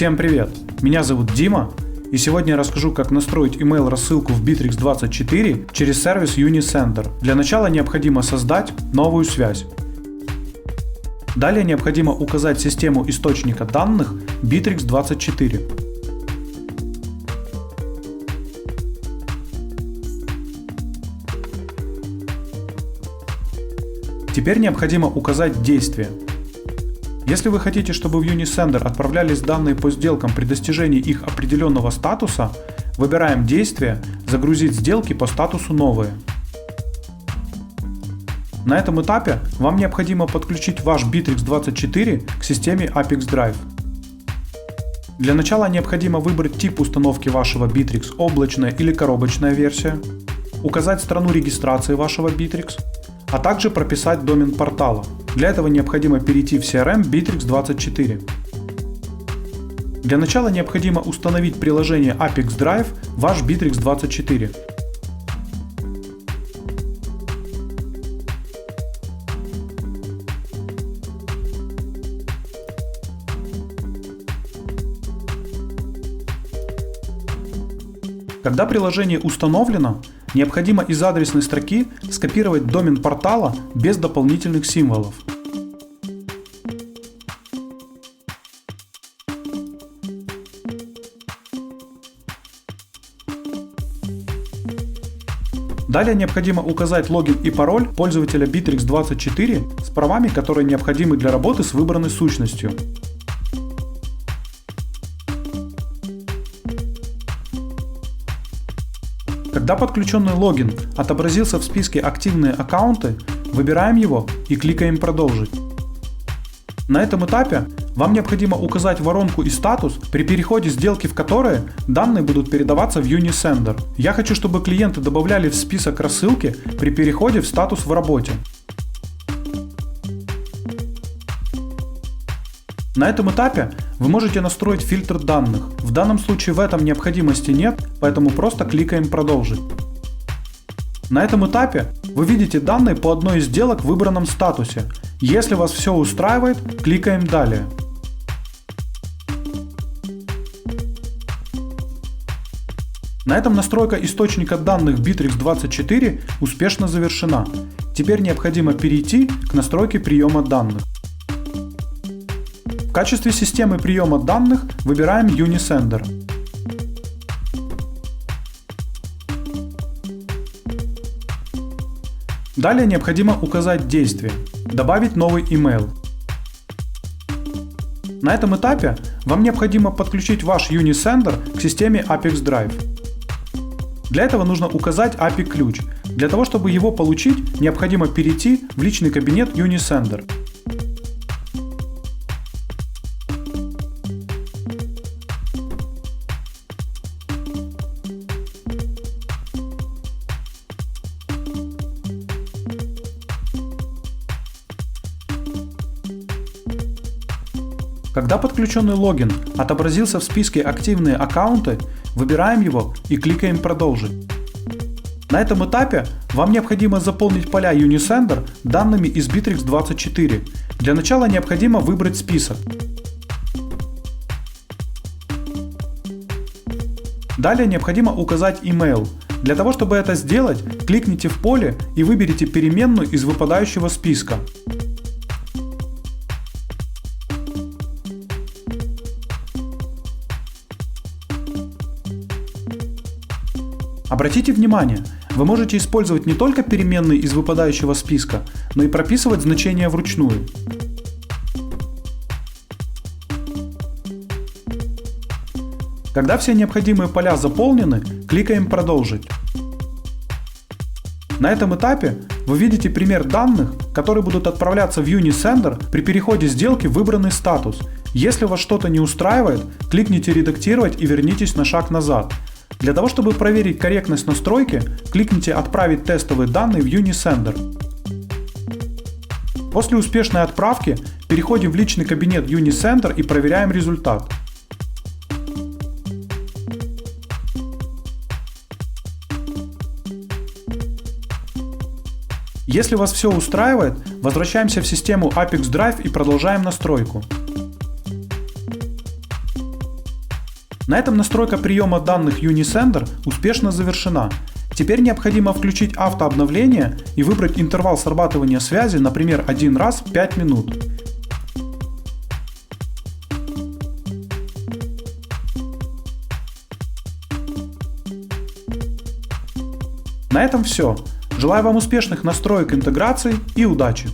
Всем привет! Меня зовут Дима, и сегодня я расскажу, как настроить email рассылку в Bittrex24 через сервис Unisender. Для начала необходимо создать новую связь. Далее необходимо указать систему источника данных Bittrex24. Теперь необходимо указать действие. Если вы хотите, чтобы в Unisender отправлялись данные по сделкам при достижении их определенного статуса, выбираем действие «Загрузить сделки по статусу новые». На этом этапе вам необходимо подключить ваш Bittrex24 к системе Apex Drive. Для начала необходимо выбрать тип установки вашего Bittrex – облачная или коробочная версия, указать страну регистрации вашего Bittrex, а также прописать домен портала. Для этого необходимо перейти в CRM Bittrex24. Для начала необходимо установить приложение Apex Drive в ваш Bittrex24. Когда приложение установлено, необходимо из адресной строки скопировать домен портала без дополнительных символов. Далее необходимо указать логин и пароль пользователя Bittrex24 с правами, которые необходимы для работы с выбранной сущностью. Когда подключенный логин отобразился в списке «Активные аккаунты», выбираем его и кликаем «Продолжить». На этом этапе вам необходимо указать воронку и статус, при переходе сделки в которые данные будут передаваться в Unisender. Я хочу, чтобы клиенты добавляли в список рассылки при переходе в статус «В работе». На этом этапе вы можете настроить фильтр данных. В данном случае в этом необходимости нет, поэтому просто кликаем «Продолжить». На этом этапе вы видите данные по одной из сделок в выбранном статусе. Если вас все устраивает, кликаем «Далее». На этом настройка источника данных Bittrex24 успешно завершена. Теперь необходимо перейти к настройке приема данных. В качестве системы приема данных выбираем Unisender. Далее необходимо указать действие «Добавить новый email». На этом этапе вам необходимо подключить ваш Unisender к системе Apex Drive. Для этого нужно указать API-ключ. Для того, чтобы его получить, необходимо перейти в личный кабинет Unisender. Когда подключенный логин отобразился в списке «Активные аккаунты», выбираем его и кликаем «Продолжить». На этом этапе вам необходимо заполнить поля Unisender данными из Bittrex24. Для начала необходимо выбрать список. Далее необходимо указать email. Для того, чтобы это сделать, кликните в поле и выберите переменную из выпадающего списка. Обратите внимание, вы можете использовать не только переменные из выпадающего списка, но и прописывать значения вручную. Когда все необходимые поля заполнены, кликаем «Продолжить». На этом этапе вы видите пример данных, которые будут отправляться в Unisender при переходе сделки в выбранный статус. Если вас что-то не устраивает, кликните «Редактировать» и вернитесь на шаг назад. Для того, чтобы проверить корректность настройки, кликните «Отправить тестовые данные в Unisender». После успешной отправки переходим в личный кабинет Unisender и проверяем результат. Если вас все устраивает, возвращаемся в систему Apex Drive и продолжаем настройку. На этом настройка приема данных Unisender успешно завершена. Теперь необходимо включить автообновление и выбрать интервал срабатывания связи, например, один раз в 5 минут. На этом все. Желаю вам успешных настроек интеграции и удачи!